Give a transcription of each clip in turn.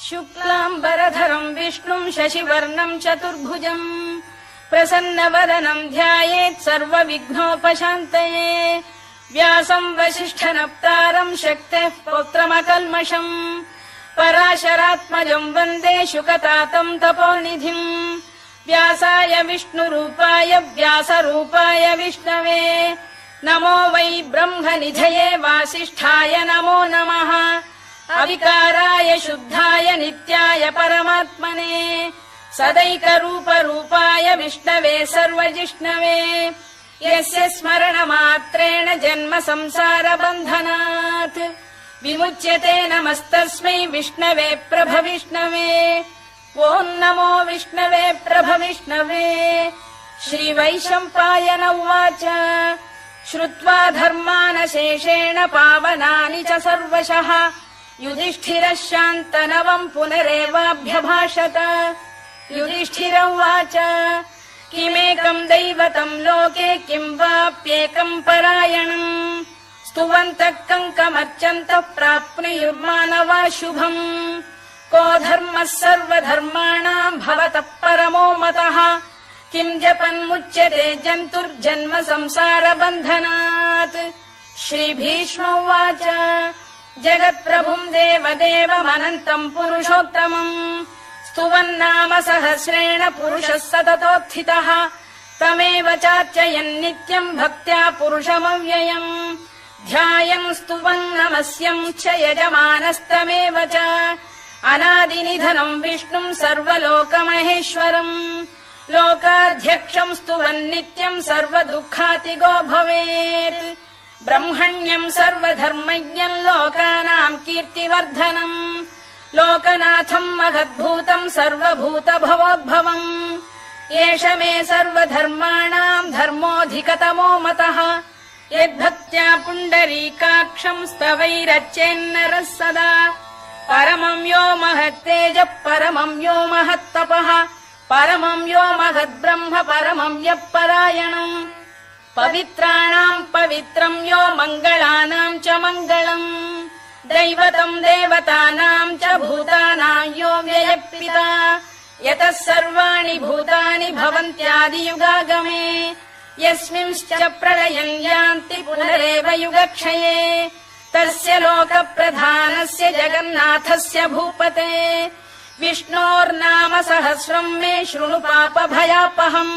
शुक्लाम्बरधरम् विष्णुम् शशिवर्णम् चतुर्भुजम् प्रसन्नवदनम् ध्यायेत् सर्वविघ्नोपशान्तये व्यासम् वसिष्ठनप्तारम् शक्तेः पौत्रमकल्मषम् पराशरात्मजम् वन्दे शुकतातम् तपोनिधिम् व्यासाय विष्णुरूपाय व्यासरूपाय विष्णवे नमो वै ब्रह्मनिधये वासिष्ठाय नमो नमः अविकाराय शुद्धाय नित्याय परमात्मने सदैकरूपरूपाय विष्णवे सर्वजिष्णवे यस्य स्मरणमात्रेण जन्म संसारबन्धनात् विमुच्यते नमस्तस्मै विष्णवे प्रभविष्णवे ॐ नमो विष्णवे प्रभविष्णवे श्रीवैशम्पायन उवाच श्रुत्वा धर्मानशेषेण पावनानि च सर्वशः युधिष्ठिरः शान्तनवम् पुनरेवाभ्यभाषत युधिष्ठिर उवाच किमेकम् दैवतम् लोके किम् वाप्येकम् परायणम् स्तुवन्तः कङ्कमर्चन्तः प्राप्नुयुर्मानवा शुभम् को धर्मः सर्वधर्माणाम् भवतः परमो मतः किम् जपन्मुच्यते जन्तुर्जन्म संसारबन्धनात् श्रीभीष्म उवाच जगत्प्रभुम् देवदेवमनन्तम् पुरुषोत्तमम् स्तुवन्नाम सहस्रेण पुरुषः सततोत्थितः तमेव चार्चयन्नित्यम् भक्त्या पुरुषमव्ययम् ध्यायम् स्तुवन् नमस्यम् च यजमानस्तमेव च अनादिनिधनम् विष्णुम् सर्वलोकमहेश्वरम् लोकाध्यक्षम् स्तुवन्नित्यम् सर्वदुःखातिगो भवेत् ब्रह्मण्यम् सर्वधर्मज्ञम् लोकानाम् कीर्तिवर्धनम् लोकनाथम् महद्भूतम् सर्वभूतभवोद्भवम् एष मे सर्वधर्माणाम् धर्मोऽधिकतमो मतः यद्भक्त्या पुण्डरीकाक्षम् स्तवैरच्चेन्नरः सदा परमम् यो महत्तेजः परमम् यो महत्तपः परमम् यो महद्ब्रह्म परमम् यः परायणम् पवित्राणाम् पवित्रम् यो मङ्गलानाम् च मङ्गलम् दैवतम् देवतानाम् च भूतानाम् यो व्ययः यतः सर्वाणि भूतानि भवन्त्यादियुगागमे यस्मिंश्च प्रलयम् यान्ति पुनरेव युगक्षये तस्य लोकप्रधानस्य जगन्नाथस्य भूपते विष्णोर्नाम सहस्रम् मे शृणु पापभयापहम्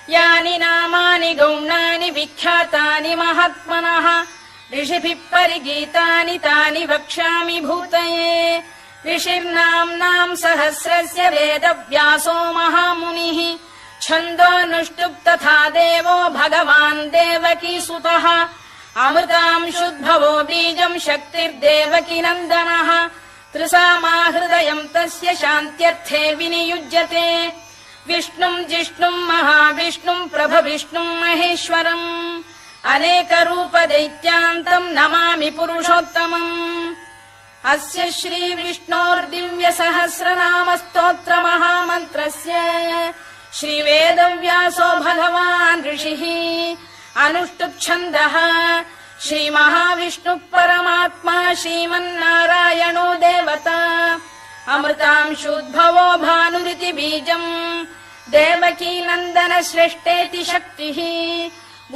यानि नामानि गौणानि विख्यातानि महात्मनः ऋषिभिः परिगीतानि तानि वक्ष्यामि भूतये ऋषिर्नाम्नाम् सहस्रस्य वेदव्यासो महामुनिः छन्दोऽनुष्टुप् तथा देवो भगवान् देवकीसुतः अमृतांशुद्भवो बीजम् शक्तिर्देवकी नन्दनः त्रिसामाहृदयम् तस्य शान्त्यर्थे विनियुज्यते विष्णुम् जिष्णुम् महाविष्णुम् प्रभविष्णुम् महेश्वरम् अनेकरूपदैत्यान्तम् नमामि पुरुषोत्तमम् अस्य श्रीविष्णोर्दिव्यसहस्रनामस्तोत्रमहामन्त्रस्य श्रीवेदव्यासो भगवान् ऋषिः अनुष्टुप्छन्दः श्रीमहाविष्णुः परमात्मा श्रीमन्नारायणो देवता अमृतांशुद्भवो भानुरिति बीजम् देवकी नन्दन श्रेष्ठेति शक्तिः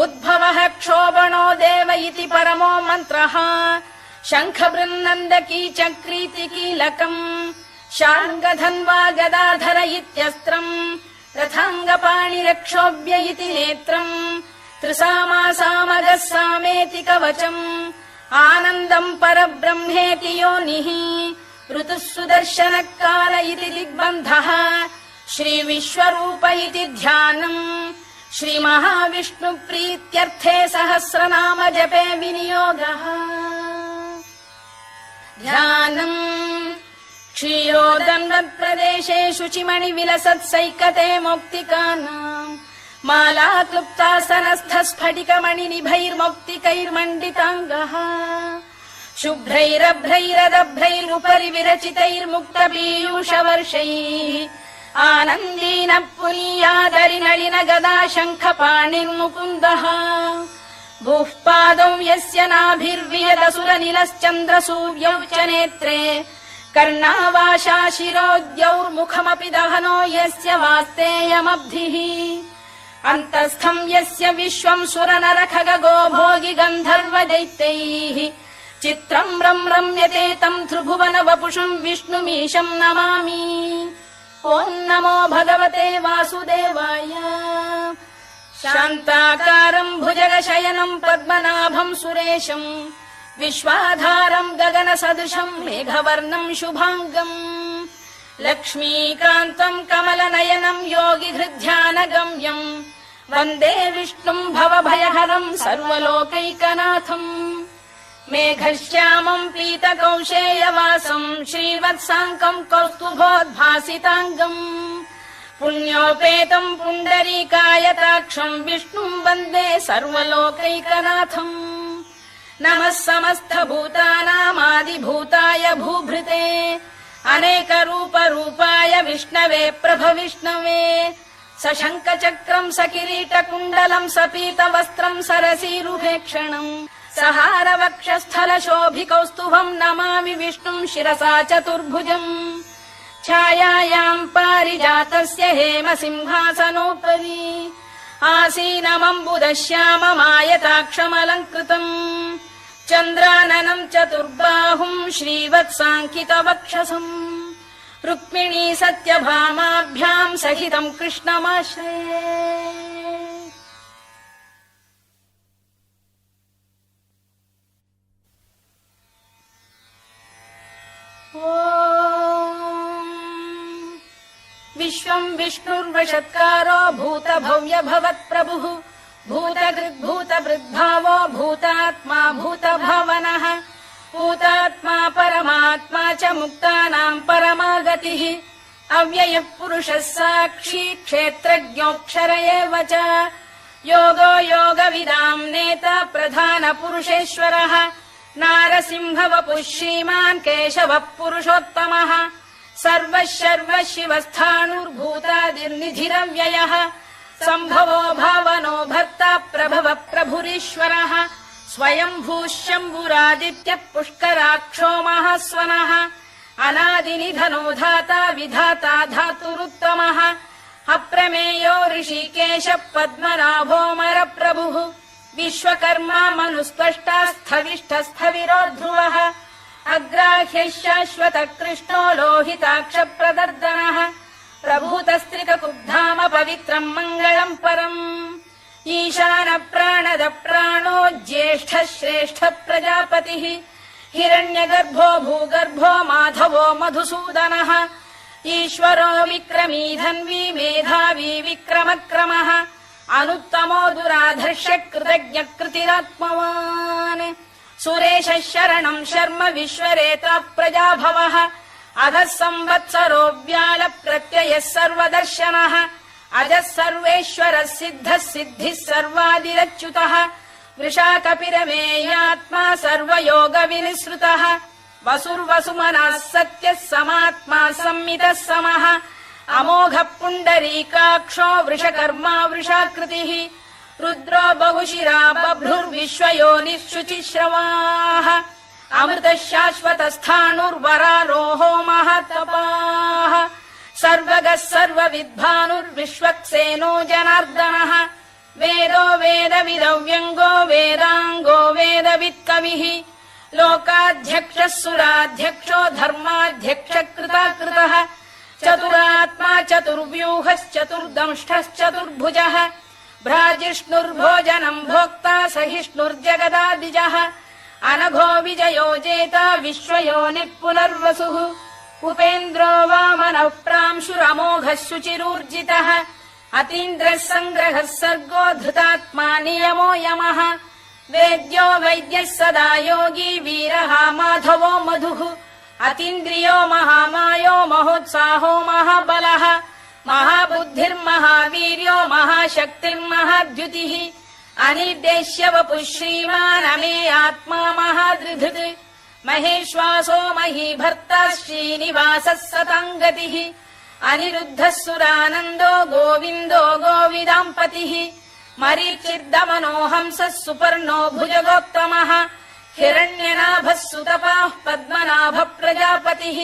उद्भवः क्षोभणो देव इति परमो मन्त्रः शङ्खबृन्नन्दकी चक्रीति कीलकम् शार्ङ्गधन्वा गदाधर इत्यस्त्रम् रथाङ्गपाणिरक्षोभ्य इति नेत्रम् त्रिसामासामगः सामेति कवचम् आनन्दम् परब्रह्मेति योनिः ऋतुः सुदर्शनकाल इति दिग्बन्धः श्रीविश्वरूप इति ध्यानम् श्रीमहाविष्णुप्रीत्यर्थे सहस्रनाम जपे विनियोगः ध्यानम् क्षीरोदन्वत्प्रदेशे शुचिमणिविलसत्सैकते मौक्तिकानाम् माला क्लुप्तासनस्थ स्फटिकमणिनिभैर्मौक्तिकैर्मण्डिताङ्गः शुभ्रैरभ्रैरदभ्रैरुपरि विरचितैर्मुक्तपीयूषवर्षैः आनन्दीन पुनीयादरि नलिन गदा शङ्खपाणिर्मुकुन्दः भूः पादौ यस्य नाभिर्वियदसुरनिलश्चन्द्रसूर्यौ च नेत्रे कर्णावाशा शिरोद्यौर्मुखमपि दहनो यस्य वास्तेयमब्धिः अन्तस्थम् यस्य विश्वम् सुरनरखगो भोगि गन्धर्व दैत्यैः चित्रम् रम्यते तम् त्रिभुवन वपुषम् विष्णुमीशम् नमामि। ॐ नमो भगवते वासुदेवाय। शान्ताकारम् भुजगशयनम् पद्मनाभम् सुरेशम् विश्वाधारम् गगनसदृशम् मेघवर्णम् शुभाङ्गम् लक्ष्मीकान्तम् कमलनयनम् योगिहृद्ध्यानगम्यम् वन्दे विष्णुम् भवभयहरम् सर्वलोकैकनाथम् मेघश्यामम् पीतकौशेयवासम् श्रीवत्साङ्कम् कौस्तुभोद्भासिताङ्गम् पुण्योपेतम् पुण्डरीकायताक्षम् विष्णुम् वन्दे सर्वलोकैकनाथम् नमः समस्तभूतानामादिभूताय भूभृते अनेकरूपरूपाय विष्णवे प्रभविष्णवे सशङ्खचक्रम् सकिरीटकुण्डलम् सपीतवस्त्रम् सरसीरुहेक्षणम् सहारवक्षस्थलशोभिकौस्तुभम् नमामि विष्णुम् शिरसा चतुर्भुजम् छायायाम् पारिजातस्य हेमसिंहासनोपरि आसीनमम्बुदश्याममायताक्षमलङ्कृतम् चन्द्राननम् चतुर्बाहुम् श्रीवत्साङ्कितवक्षसम् रुक्मिणी सत्यभामाभ्याम् सहितम् कृष्णमाश्रये। विश्वम् विष्णुर्वषत्कारो भूतभव्य भवत्प्रभुः भूतकृद्भूतभृद्भावो भूतात्मा भूतभावनः भूतात्मा परमात्मा च मुक्तानाम् परमागतिः अव्ययः पुरुषः साक्षी क्षेत्रज्ञोऽक्षर एव च योगो योगविदाम् नेता प्रधानपुरुषेश्वरः नारसिंहवपुः श्रीमान् केशवः पुरुषोत्तमः सर्वः शर्वः शिवस्थाणुर्भूतादिर्निधिरव्ययः सम्भवो भावनो भर्ता प्रभवः प्रभुरीश्वरः स्वयम्भूः शम्भुरादित्यः पुष्कराक्षो महास्वनः अनादिनिधनो धाता विधाता धातुरुत्तमः अप्रमेयो ऋषिकेशः पद्मनाभोऽमरप्रभुः विश्वकर्मा मनुस्पष्टा स्थविष्ठस्थविरो ध्रुवः अग्राह्यः शाश्वतः कृष्णो लोहिताक्षप्रदर्दनः प्रभूतस्त्रिककुब्धाम पवित्रम् मङ्गलम् परम् ईशान प्राणद प्राणो ज्येष्ठः श्रेष्ठः प्रजापतिः हिरण्यगर्भो भूगर्भो माधवो मधुसूदनः ईश्वरो विक्रमी धन्वी मेधावी विक्रमक्रमः अनुत्तमो दुराधर्ष्य कृतज्ञः कृतिरात्मवान् सुरेशः शरणम् शर्म विश्वरेता प्रजाभवः अधः संवत्सरो व्याल प्रत्ययः सर्वदर्शनः अजः सर्वेश्वरः सिद्धः सिद्धिः सर्वादिरच्युतः वृषाकपिरमेयात्मा सर्वयोगविनिसृतः वसुर्वसुमनः सत्यः समात्मा संमितः समः अमोघः पुण्डरीकाक्षो वृषकर्मा वृषाकृतिः रुद्रो बहुशिरा बभ्रुर्विश्वयोनिः शुचिश्रवाः अमृतः शाश्वतस्थाणुर्वरारोहो महातपाः सर्वगः सर्वविद्भानुर्विश्वक्सेनो जनार्दनः वेदो वेदविदव्यङ्गो वेदाङ्गो वेदवित्कविः लोकाध्यक्षः सुराध्यक्षो धर्माध्यक्षः कृताकृतः चतुरात्मा चतुर्व्यूहश्चतुर्दंष्टश्चतुर्भुजः भ्राजिष्णुर्भोजनम् भोक्ता सहिष्णुर्जगदादिजः अनघो विजयो जेता विश्वयोनिः पुनर्वसुः उपेन्द्रो वामनः प्रांशुरमोघः शुचिरूर्जितः अतीन्द्रः सङ्ग्रहः सर्गो धृतात्मा नियमो यमः वेद्यो वैद्यः सदा योगी वीरः माधवो मधुः अतीन्द्रियो महामायो महोत्साहो महाबलः महाबुद्धिर्महावीर्यो महाशक्तिर्महाद्युतिः अनिर्देश्य वपुः श्रीमान् अमे आत्मा महादृधृत् महेश्वासो महीभर्ता श्रीनिवासः सताङ्गतिः अनिरुद्धः सुरानन्दो गोविन्दो गोविदाम्पतिः मरीचिर्दमनो हंसः सुपर्णो भुजगोत्तमः हिरण्यनाभः सुतपाः पद्मनाभ प्रजापतिः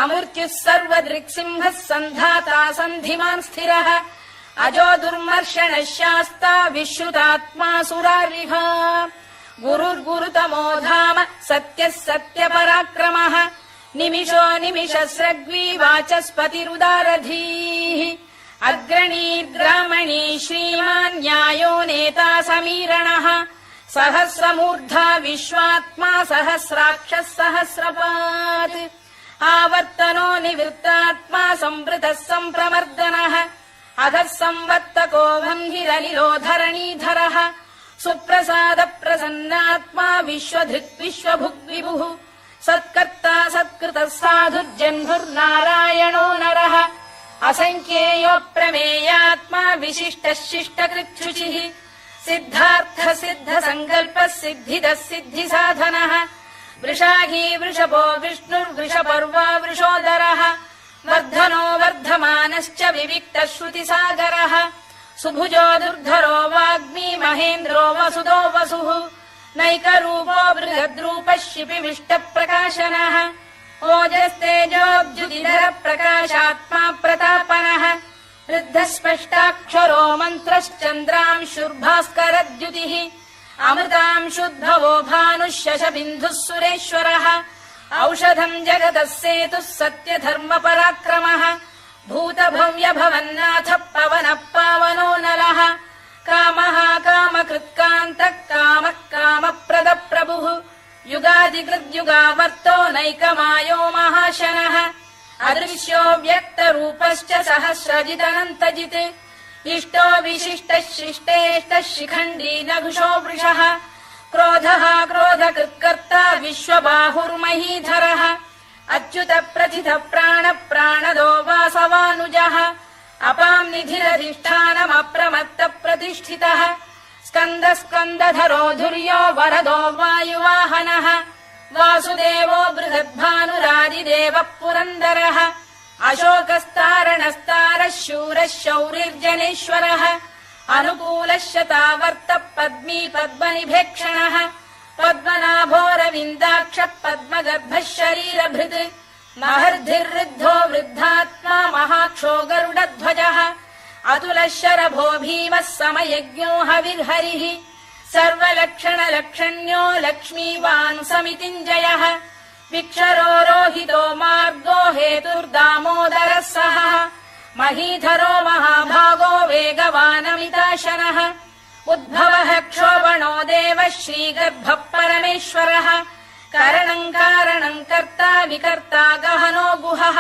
अमृत्युः सर्वदृक्सिंहः सन्धाता सन्धिमान् स्थिरः अजो दुर्मर्षणः शास्ता विश्रुतात्मा सुरारिः गुरुर्गुरुतमो धाम सत्यः सत्यपराक्रमः निमिषो निमिषस्रग्वी वाचस्पतिरुदारधीः अग्रणीर्ग्रामणी श्रीमान् न्यायो नेता समीरणः सहस्रमूर्धा विश्वात्मा सहस्राक्षः सहस्रपात् आवर्तनो निवृत्तात्मा संवृतः सम्प्रमर्दनः अधः संवर्तको वह्निरनिलो धरणीधरः सुप्रसाद प्रसन्नात्मा विश्वधृक् विश्वभुग्विभुः सत्कर्ता सत्कृतः साधुर्जह्नुर्नारायणो नरः असङ्ख्येयो प्रमेयात्मा विशिष्टः शिष्टकृच्छुचिः सिद्धार्थ सिद्ध संकल्पः सिद्धिदः सिद्धिसाधनः वृषाही वृषभो विष्णुर्वृषपर्वा वृषोदरः वर्धनो वर्धमानश्च विविक्तः श्रुतिसागरः सुभुजो दुर्धरो वाग्मी महेन्द्रो वसुदो वसुः नैकरूपो बृहद्रूपः शिपिविष्टप्रकाशनः ओजस्तेजोद्युतिधर प्रकाशात्मा प्रतापनः वृद्धस्पष्टाक्षरो मन्त्रश्चन्द्रांशुर्भास्करद्युतिः अमृतांशुद्भवो भानुः शशबिन्धुः सुरेश्वरः औषधम् जगतः सेतुः सत्यधर्मपराक्रमः भूतभव्यभवन्नाथः पवनः पावनो नलः कामः कामकृत्कान्तः कामः कामप्रदप्रभुः युगादिकृद्युगावर्तो नैकमायो महाशनः अदृश्यो व्यक्तरूपश्च सहस्रजिदनन्तजित् इष्टो विशिष्टः शिष्टेष्टः शिखण्डी नघुषो वृषः क्रोधः क्रोधकृत्कर्ता विश्वबाहुर्महीधरः अच्युत प्रथित प्राण प्राणदो वासवानुजः अपां निधिरधिष्ठानमप्रमत्त प्रतिष्ठितः स्कन्द स्कन्दधरो धुर्यो वरदो वायुवाहनः वासुदेवो बृहद्भानुरादिदेवः पुरन्दरः अशोकस्तारणस्तारः शूरः शौरिर्जनेश्वरः अनुकूलः शतावर्तः पद्मी पद्मनिभेक्षणः पद्मनाभोरविन्दाक्षः पद्मगर्भः शरीरभृत् महर्धिर्वृद्धो वृद्धात्मा महाक्षो गरुडध्वजः अतुलः शरभो भीमः समयज्ञो हविर्हरिः सर्वलक्षणलक्षण्यो लक्ष्मीवान् समितिञ्जयः विक्षरो रोहितो मार्गो हेतुर्दामोदरः सहः महीधरो महाभागो वेगवानमिताशनः उद्भवः क्षोभणो देवः श्रीगर्भः परमेश्वरः करणम् कारणम् कर्ता विकर्ता गहनो गुहः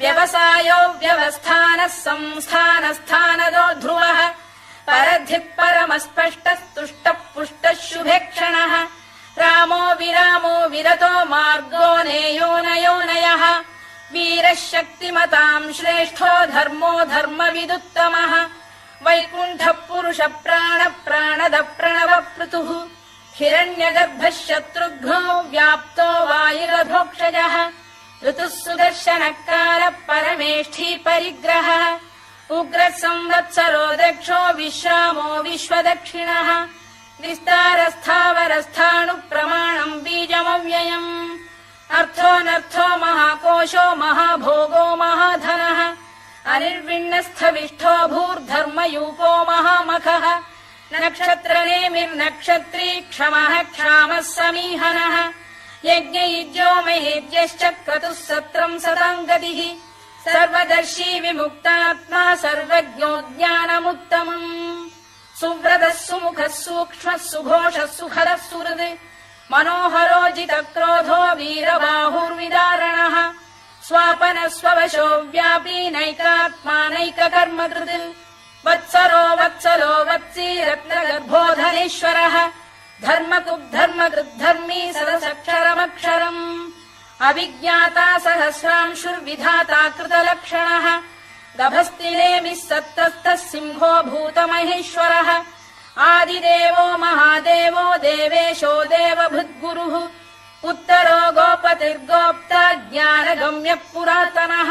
व्यवसायो व्यवस्थानः संस्थानस्थानदो ध्रुवः परधिः परमस्पष्टस्तुष्टः पुष्टः शुभेक्षणः रामो विरामो विरतो मार्गो नेयो नयोनयः वीरः शक्तिमताम् श्रेष्ठो धर्मो धर्मविदुत्तमः वैकुण्ठः पुरुष प्राण प्राणद प्रणव पृतुः हिरण्यगर्भः शत्रुघ्नो व्याप्तो वायुरधोक्षजः ऋतुः सुदर्शनकालः परमेष्ठी परिग्रहः उग्रः संवत्सरो दक्षो विश्रामो विश्वदक्षिणः विस्तारस्थावरस्थाणुः प्रमाणम् बीजमव्ययम् अर्थोऽनर्थो महाकोशो महाभोगो महाधनः अनिर्विण्णस्थविष्ठो भूर्धर्मयूपो महामखः नक्षत्रनेमिर्नक्षत्री क्षमः क्षामः समीहनः यज्ञयुज्यो महेज्यश्च क्रतुः सत्रम् सताम् गतिः सर्वदर्शी विमुक्तात्मा सर्वज्ञो ज्ञानमुत्तमम् सुव्रतः सुमुखः सूक्ष्मः सुघोषः सुखदः सुहृद् मनोहरो जितक्रोधो वीरबाहुर्विदारणः स्वापनः स्ववशो व्यापी नैकात्मा नैककर्मकृत् वत्सरो वत्सलो वत्सी रत्नगर्भो धनेश्वरः धर्मकृद्धर्मकृद्धर्मी सदसक्षरमक्षरम् अविज्ञाता सहस्रांशुर्विधाता कृतलक्षणः गभस्तिनेमिः सत्तस्तः सिंहो भूतमहेश्वरः आदिदेवो महादेवो देवेशो देवभृद्गुरुः उत्तरो गोपतिर्गोप्ता ज्ञानगम्यः पुरातनः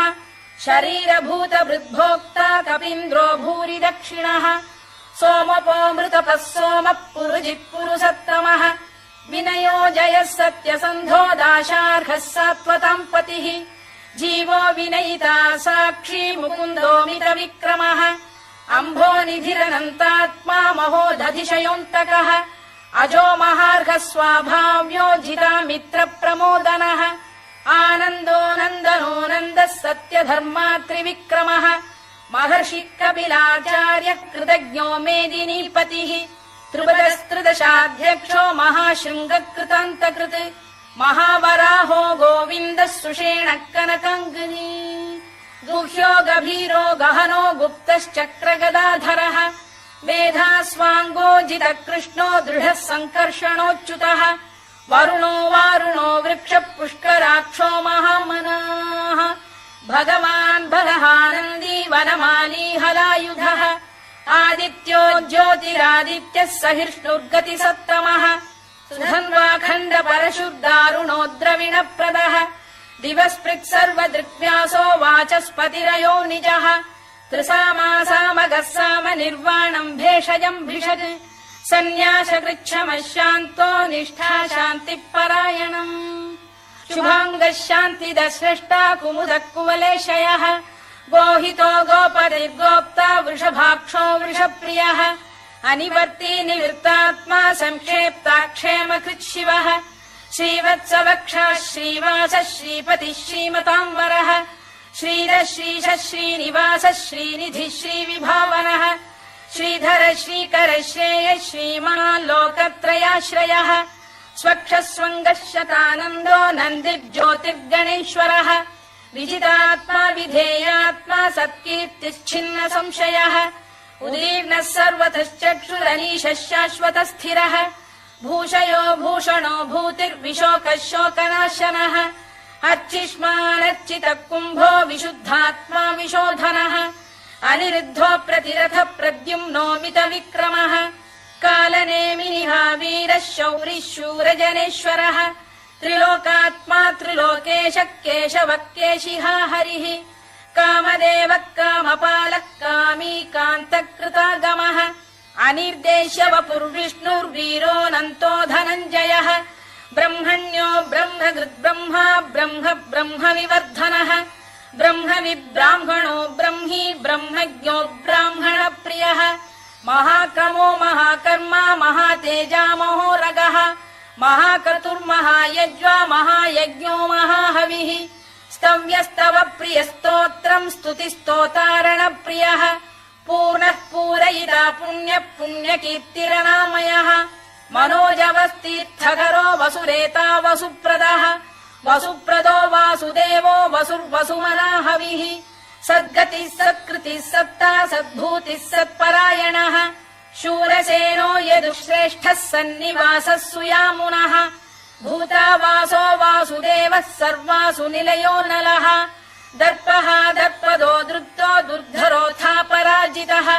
शरीरभूतभृद्भोक्ता कपीन्द्रो भूरि दक्षिणः सोमपो मृतपः सोमः पुरुजिः पुरुषत्तमः विनयो जयः सत्यसन्धो दाशार्हः सात्वताम् पतिः जीवो विनयिता साक्षी मुकुन्दोमित विक्रमः अम्भोनिधिरनन्तात्मा महोदधिशयोऽन्तकः अजो महार्घः स्वाभाव्यो जिता मित्र प्रमोदनः आनन्दो नन्दनो नन्दः सत्यधर्मात्रिविक्रमः महर्षि कपिलाचार्य कृतज्ञो मेदिनीपतिः त्रिपदस्त्रिदशाध्यक्षो महाशृङ्गकृतान्तकृत् महावराहो गोविन्दः सुषेणः कनकाङ्गनी गुह्यो गभीरो गहनो गुप्तश्चक्रगदाधरः मेधास्वाङ्गो जितकृष्णो दृढः सङ्कर्षणोच्युतः वरुणो वारुणो वृक्षः पुष्कराक्षो महामनाः भगवान् बलहानन्दी वनमाली हलायुधः आदित्यो ज्योतिरादित्यः सहिष्णुर्गतिसत्तमः सुधन्वाखण्ड परशुर्दारुणो द्रविणप्रदः दिवस्पृक् सर्वदृग्व्यासो वाचस्पतिरयो निजः त्रिसामासामगः साम निर्वाणम् भेषजम् भिषज सन्न्यासकृच्छमः शान्तो निष्ठा शान्तिपरायणम् शुभाङ्गः शान्तिदः स्रष्टा कुमुदः कुवलेशयः गोहितो गोपतिर्गोप्ता वृषभाक्षो वृषप्रियः अनिवर्ती निवृत्तात्मा संक्षेप्ता क्षेमकृच्छिवः श्रीवत्सवक्षः श्रीवासः श्रीपतिः श्रीमताम्बरः श्रीधः श्रीशः श्रीनिवासः श्रीनिधिः श्रीविभावनः श्रीधर श्रीकर श्रेयः श्रीमान् लोकत्रयाश्रयः स्वक्षस्वङ्गः शतानन्दो नन्दिर्ज्योतिर्गणेश्वरः विजितात्मा विधेयात्मा सत्कीर्तिश्छिन्न संशयः उदीर्णः सर्वतश्चक्षुरनीशः शाश्वतः स्थिरः भूषयो भूषणो भूतिर्विशोकः शोकनाशनः अर्चिष्मानर्चितः कुम्भो विशुद्धात्मा विशोधनः अनिरुद्धो प्रतिरथ प्रद्युम्नोमित विक्रमः कालनेमिनिः वीरः शौरिः शूरजनेश्वरः त्रिलोकात्मा त्रिलोकेशः केशवः केशिहा हरिः कामदेवः कामपालः कामी कान्तकृतागमः अनिर्देश्य वपुर्विष्णुर्वीरोऽनन्तो धनञ्जयः ब्रह्मण्यो ब्रह्मकृद्ब्रह्मा ब्रह्म ब्रह्मविवर्धनः ब्रह्मविब्राह्मणो ब्रह्मी ब्रह्मज्ञो ब्राह्मणप्रियः महाक्रमो महाकर्मा महातेजा महोरगः महाक्रतुर्महायज्वा महायज्ञो महाहविः स्तव्यस्तव प्रियस्तोत्रम् स्तुतिस्तोतारणप्रियः पूर्णः पूरयिता पुण्यः पुण्यकीर्तिरनामयः मनोजवस्तीर्थकरो वसुरेता वसुप्रदः वसुप्रदो वासुदेवो वसुर्वसुमनाहविः सद्गतिः सत्कृतिः सत्ता सद्भूतिः सत्परायणः शूरसेनो यदुश्रेष्ठः सन्निवासः सुयामुनः भूतावासो वासुदेवः सर्वासु निलयो नलः दर्पः दर्पदो दृप्तो दुर्धरोऽथा पराजितः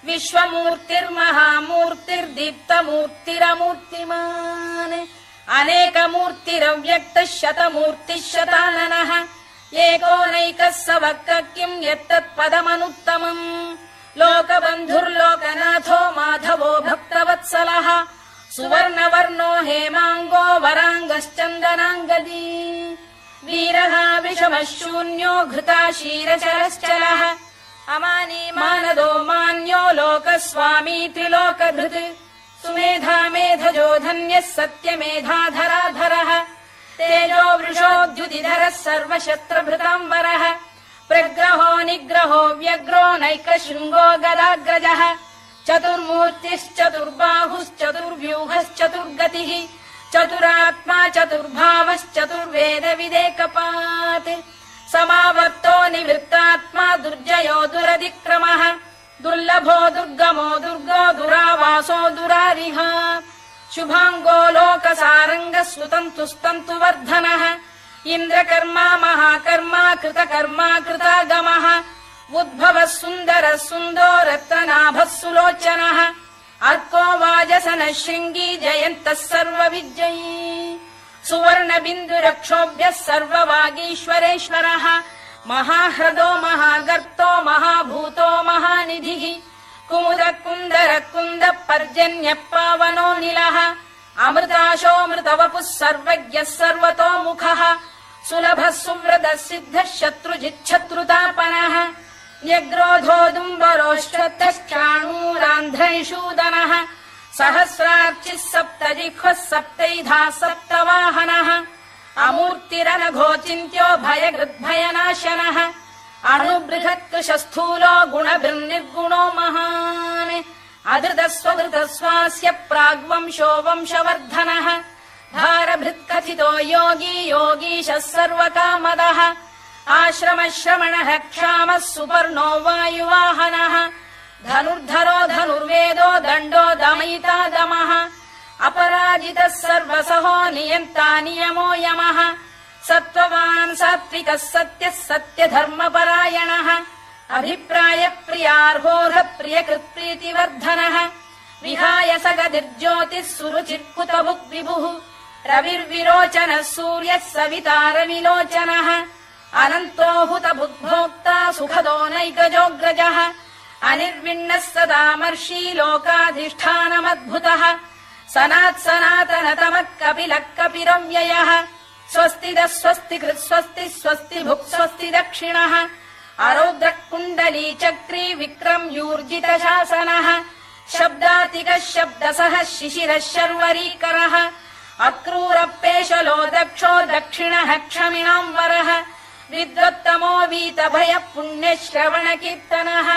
विश्वमूर्तिर्महामूर्तिर्दीप्तमूर्तिरमूर्तिमान् अनेकमूर्तिरव्यक्तः शतमूर्तिः शताननः एकोनैकः स वक् किम् यत्तत्पदमनुत्तमम् लोकबन्धुर्लोकनाथो माधवो भक्तवत्सलः सुवर्णवर्णो हेमाङ्गो वराङ्गश्चन्दनाङ्गदी वीरः विषमः शून्यो घृता क्षीरचरश्चलः अमानी मानदो मान्यो लोकस्वामी त्रिलोकधृत् सुमेधा मेधजो धन्यः सत्यमेधाधराधरः तेजो वृषोद्युतिधरः सर्वशस्त्रभृताम्बरः प्रग्रहो निग्रहो व्यग्रो नैकशृङ्गो गदाग्रजः चतुर्मूर्तिश्चतुर्बाहुश्चतुर्व्यूहश्चतुर्गतिः चतुरात्मा चतुर्भावश्चतुर्वेदविदेकपात् समावर्तो निवृत्तात्मा दुर्जयो दुरधिक्रमः दुर्लभो दुर्गमो दुर्गो दुरावासो दुरारिः शुभाङ्गो लोकसारङ्गः सुतन्तुस्तन्तुवर्धनः इन्द्रकर्मा महाकर्मा कृतकर्मा कृतागमः उद्भवः सुन्दरः सुन्दो रत्ननाभः सुलोचनः अर्को वाजसनः शृङ्गी जयन्तः सर्वविजयी सुवर्णबिन्दुरक्षोभ्यः सर्ववागीश्वरेश्वरः महाह्रदो महागर्तो महाभूतो महानिधिः कुमुद कुन्दर कुन्द पर्जन्यः पावनो निलः अमृताशोऽमृतवपुः सर्वज्ञः सर्वतोमुखः सुलभः सुव्रतः सिद्धः शत्रुजिच्छत्रुतापनः न्यग्रोधोदुम्बरोश्चतश्चाणूरान्ध्रैषूदनः सहस्रार्चिः सप्तजिह्वः सप्तैधाः सप्तवाहनः अमूर्तिरनघोचिन्त्यो भयकृद्भयनाशनः अणुबृहत्कृशस्थूलो गुणभिर्निर्गुणो महान् अधृतस्वधृतस्वास्य प्राग्वंशो वंशवर्धनः भारभृत्कथितो योगी योगीशः सर्वकामदः आश्रमश्रमणः क्षामः सुपर्णो वायुवाहनः धनुर्धरो धनुर्वेदो दण्डो दमयिता दमः अपराजितः सर्वसहो नियन्ता नियमो यमः सत्त्ववान् सात्विकः सत्यः सत्यधर्मपरायणः अभिप्रायप्रियार्होः प्रियकृत्प्रीतिवर्धनः विहाय सगतिर्ज्योतिः सुरुचिर्कुतभुक् विभुः रविर्विरोचनः सूर्यः सवितारविलोचनः अनन्तो हुतभुग्भोक्ता सुखदो नैकजोऽग्रजः अनिर्विण्णः सदामर्षी लोकाधिष्ठानमद्भुतः सनात्सनातनतमः कपिलः कपिरव्ययः स्वस्तिदः स्वस्तिकृत् स्वस्ति स्वस्ति भुक् स्वस्ति दक्षिणः अरौद्रः कुण्डली चक्री विक्रम्यूर्जितशासनः शब्दातिकः शब्दसः शिशिरः शर्वरीकरः अक्रूरपेशलो दक्षो दक्षिणः क्षमिणाम्बरः विद्वत्तमो वीतभयः पुण्यश्रवणकीर्तनः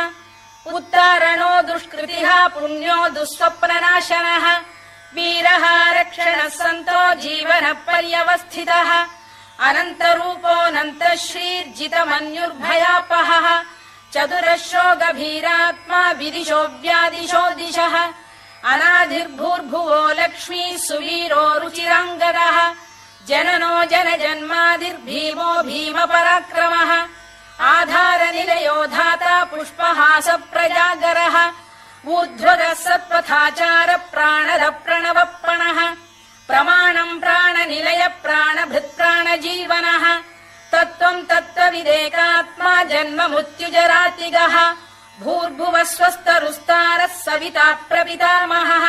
उत्तारणो दुष्कृतिः पुण्यो दुःस्वप्ननाशनः वीरः रक्षणः सन्तो जीवनः पर्यवस्थितः अनन्तरूपोऽनन्तः श्रीर्जितमन्युर्भयापहः चतुरश्रो गभीरात्मा विदिशो व्यादिशो दिशः अनाधिर्भूर्भुवो लक्ष्मी सुवीरो रुचिराङ्गदः जननो जनजन्मादिर्भीमो भीमपराक्रमः आधारनिलयो धाता पुष्पहास प्रजागरः ऊर्ध्वगः सत्पथाचार प्राणद प्रणवप्रणः प्रमाणम् प्राणनिलय प्राणभृत्प्राणजीवनः तत्त्वम् तत्त्वविदेकात्मा जन्म मृत्युजरातिगः भूर्भुवः स्वस्तरुस्तारः सविता प्रपितामहः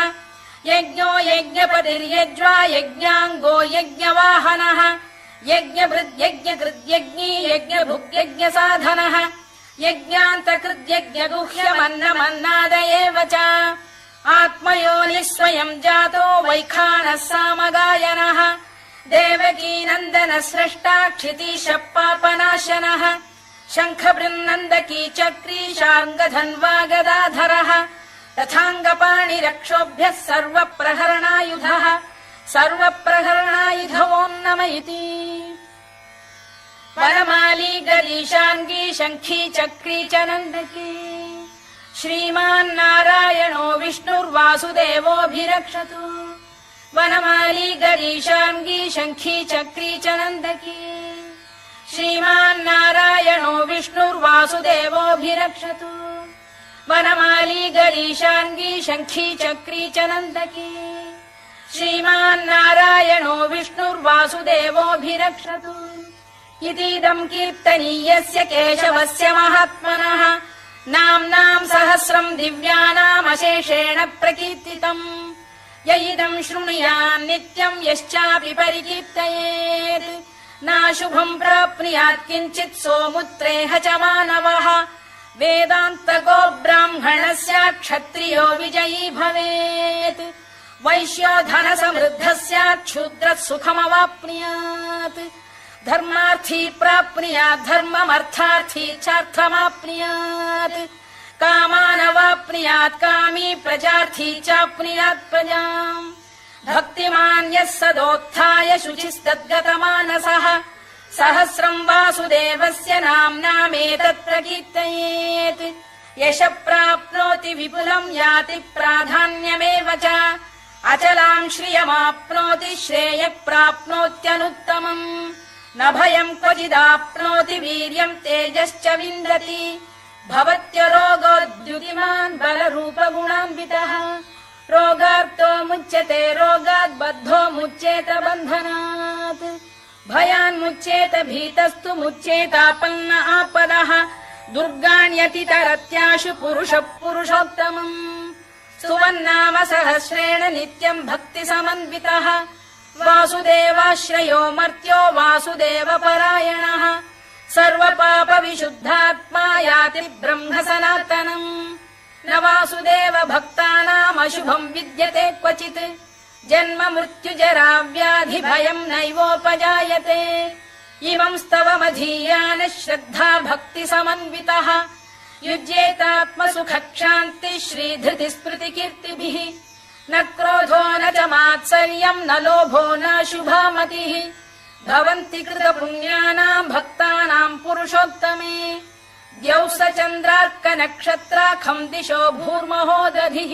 यज्ञो यज्ञपतिर्यज्वा यज्ञाङ्गो यज्ञवाहनः यज्ञभृद्यज्ञकृद्यज्ञी यज्ञभुग्यज्ञसाधनः यज्ञान्तकृद्यज्ञगुह्यमन्नमन्नाद एव च आत्मयोनिः स्वयम् जातो वैखानः सामगायनः देवकीनन्दनः स्रष्टा क्षितीशः पापनाशनः शङ्खबृन्नन्दकी चक्री शार्ङ्गधन्वा गदाधरः तथाङ्गपाणिरक्षोभ्यः सर्वप्रहरणायुधः सर्वप्रहरणायुधवोन्नम इति वनमाली गरीशाङ्गी शङ्खी चक्री च नन्दकी श्रीमान्नारायणो विष्णुर्वासुदेवोऽभिरक्षतु वनमाली गरीशाङ्गी शङ्खी चक्री च नन्दकी श्रीमान्नारायणो विष्णुर्वासुदेवोऽभिरक्षतु वनमाली गरीशाङ्गी शङ्खी चक्री च नन्दकी श्रीमान्नारायणो विष्णुर्वासुदेवोऽभिरक्षतु इतीदम् कीर्तनीयस्य केशवस्य महात्मनः नाम्नाम् सहस्रम् दिव्यानामशेषेण प्रकीर्तितम् य इदम् शृणुयान् नित्यम् यश्चापि परिकीर्तयेत् नाशुभम् प्राप्नुयात् किञ्चित् सोमुत्रेह च मानवः वेदान्तको ब्राह्मणः स्यात् क्षत्रियो विजयी भवेत् वैश्यो धनसमृद्धः स्यात् क्षूद्रः सुखमवाप्नुयात् धर्मार्थी प्राप्नुयात् धर्ममर्थार्थी चार्थमाप्नुयात् कामानवाप्नुयात् कामी प्रजार्थी चाप्नुयात् प्रजाम् भक्तिमान् यः सदोत्थाय शुचिस्तद्गतमानसः सहस्रम् वासुदेवस्य नाम्नामेतत् प्रकीर्तयेत् यशः प्राप्नोति विपुलम् याति प्राधान्यमेव च अचलाम् श्रियमाप्नोति श्रेयः प्राप्नोत्यनुत्तमम् न भयम् क्वचिदाप्नोति वीर्यम् तेजश्च विन्दति भवत्यरोगोद्युतिमान् बलरूपगुणान्वितः रोगार्तो मुच्यते रोगात् बद्धो मुच्येत बन्धनात् भयान्मुच्येत भीतस्तु मुच्येतापन्न आपदः दुर्गाण्यतितरत्याशु पुरुषः पुरुषोत्तमम् स्तुवन्नाम सहस्रेण नित्यम् भक्ति समन्वितः वासुदेवाश्रयो मर्त्यो वासुदेवपरायणः सर्वपाप विशुद्धात्मा याति ब्रह्म सनातनम् न वासुदेव भक्तानाम् अशुभम् विद्यते क्वचित् जन्म मृत्युजरा व्याधि भयम् नैवोपजायते इमं स्तवमधीयान श्रद्धा भक्ति समन्वितः युज्येतात्मसुखक्षान्ति श्रीधृति स्मृति कीर्तिभिः न क्रोधो न च मात्सर्यम् न लोभो न शुभा मतिः भवन्ति कृतपुण्यानाम् भक्तानाम् पुरुषोत्तमे द्यौः स चन्द्रार्कनक्षत्राखम् दिशो भूर्महो दधिः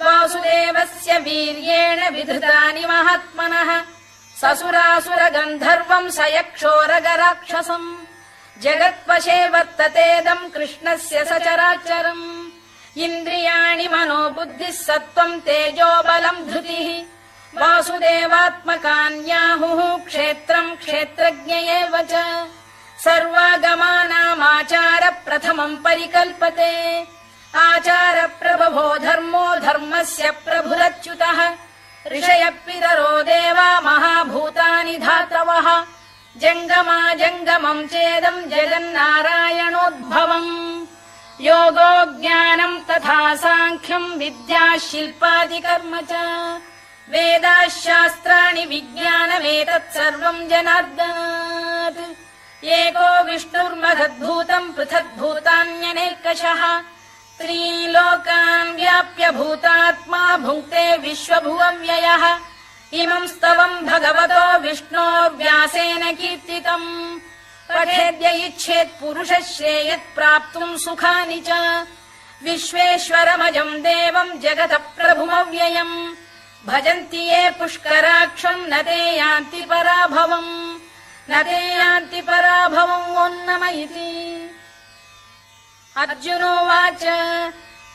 वासुदेवस्य वीर्येण विधृतानि महात्मनः ससुरासुरगन्धर्वम् स यक्षोरगराक्षसम् जगत्वशे वर्ततेदम् कृष्णस्य सचराचरम् इन्द्रियाणि मनो बुद्धिः सत्त्वम् तेजो बलम् धृतिः वासुदेवात्मकान्याहुः क्षेत्रम् क्षेत्रज्ञ एव च सर्वागमानामाचार प्रथमम् परिकल्पते आचार प्रभवो धर्मो धर्मस्य प्रभुरच्युतः ऋषयः पितरो देवा महाभूतानि धातवः जङ्गमा जङ्गमम् चेदम् जगन्नारायणोद्भवम् योगो ज्ञानम् तथा साङ्ख्यम् विद्या शिल्पादिकर्म च वेदाः शास्त्राणि विज्ञानमेतत् सर्वम् जनार्दनात् एको विष्णुर्महद्भूतम् पृथग्भूतान्यनेकशः त्रीन् लोकान् व्याप्य भूतात्मा भुङ्क्ते विश्वभुवव्ययः इमम् स्तवम् भगवतो विष्णोर्व्यासेन कीर्तितम् पठेद्य इच्छेत् पुरुषः श्रेयत् प्राप्तुम् सुखानि च विश्वेश्वरमजम् देवम् जगतः प्रभुमव्ययम् भजन्ति ये पुष्कराक्षम् न ते यान्ति पराभवम् न ते यान्ति पराभवम् ओन्नम इति अर्जुनोवाच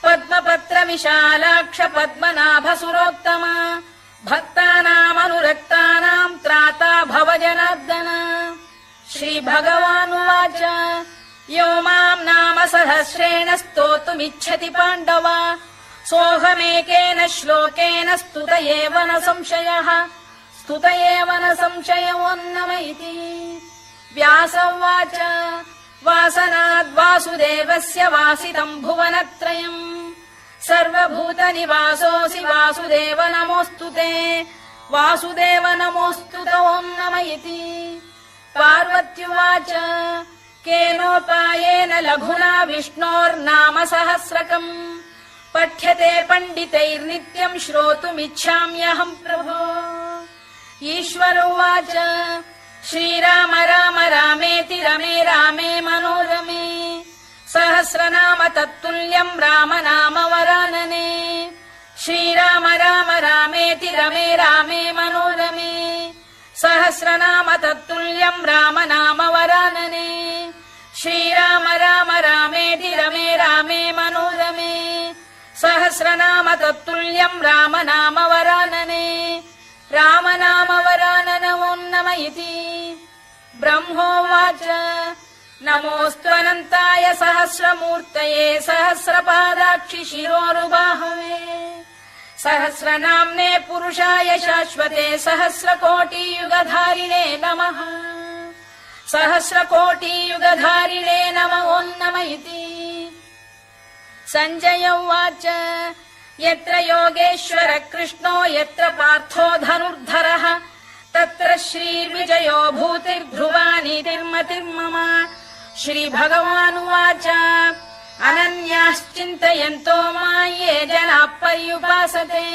पद्मपत्र विशालाक्ष पद्मनाभसुरोत्तम भक्तानामनुरक्तानाम् त्राता भव जनार्दन श्रीभगवानुवाच यो माम् नाम सहस्रेण स्तोतुमिच्छति पाण्डव सोऽहमेकेन श्लोकेन स्तुत एव न संशयः स्तुत एव न संशयोऽन्नम इति व्यास उवाच वासनाद्वासुदेवस्य वासितम् भुवनत्रयम् सर्वभूतनिवासोऽसि वासुदेव नमोऽस्तु ते वासुदेव नमोऽस्तु ते ओन्नम इति पार्वत्युवाच केनोपायेन लघुना विष्णोर्नाम सहस्रकम् पठ्यते पण्डितैर्नित्यम् श्रोतुमिच्छाम्यहम् प्रभो ईश्वर उवाच श्रीराम राम रामेति रमे रामे मनोरमे सहस्रनाम तत्तुल्यम् राम नाम वरानने श्रीराम राम रामेति रमे रामे मनोरमे सहस्रनाम तत्तुल्यम् राम नाम वरानने श्रीराम राम रामेति रमे रामे मनोरमे सहस्रनाम तत्तुल्यम् राम नाम वरानने राम नाम वरानन ओन्नम इति ब्रह्मोवाच नमोऽस्त्वनन्ताय सहस्रमूर्तये सहस्रपादाक्षि शिरोरुबाहवे सहस्रनाम्ने पुरुषाय शाश्वते सहस्रकोटियुगधारिणे नमः सहस्रकोटियुगधारिणे नम ओन्नम इति सञ्जय उवाच यत्र योगेश्वर कृष्णो यत्र पार्थो धनुर्धरः तत्र श्रीर्विजयो भूतिर्ध्रुवानीतिर्मतिर्मम श्रीभगवानुवाच अनन्याश्चिन्तयन्तो मां ये जनाः पर्युपासते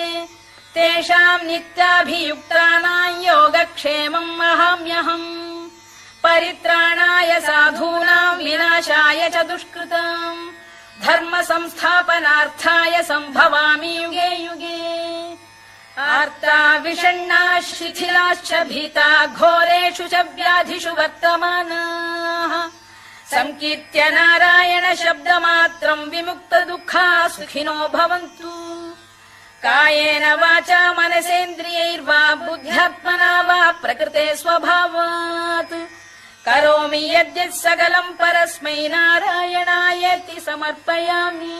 तेषाम् नित्याभियुक्तानां योगक्षेमम् वहाम्यहम् परित्राणाय साधूनां विनाशाय च दुष्कृताम् धर्म संस्थापनार्थाय सम्भवामि युगे युगे आर्ता विषण्णाः शिथिलाश्च भीता घोरेषु च व्याधिषु वर्तमानाः संकीर्त्य नारायण शब्दमात्रम् विमुक्त दुःखाः सुखिनो भवन्तु कायेन वाचा मनसेन्द्रियैर्वा बुद्ध्यात्मना वा प्रकृते स्वभावात् करोमि यद्यत् सकलम् परस्मै नारायणायेति समर्पयामि।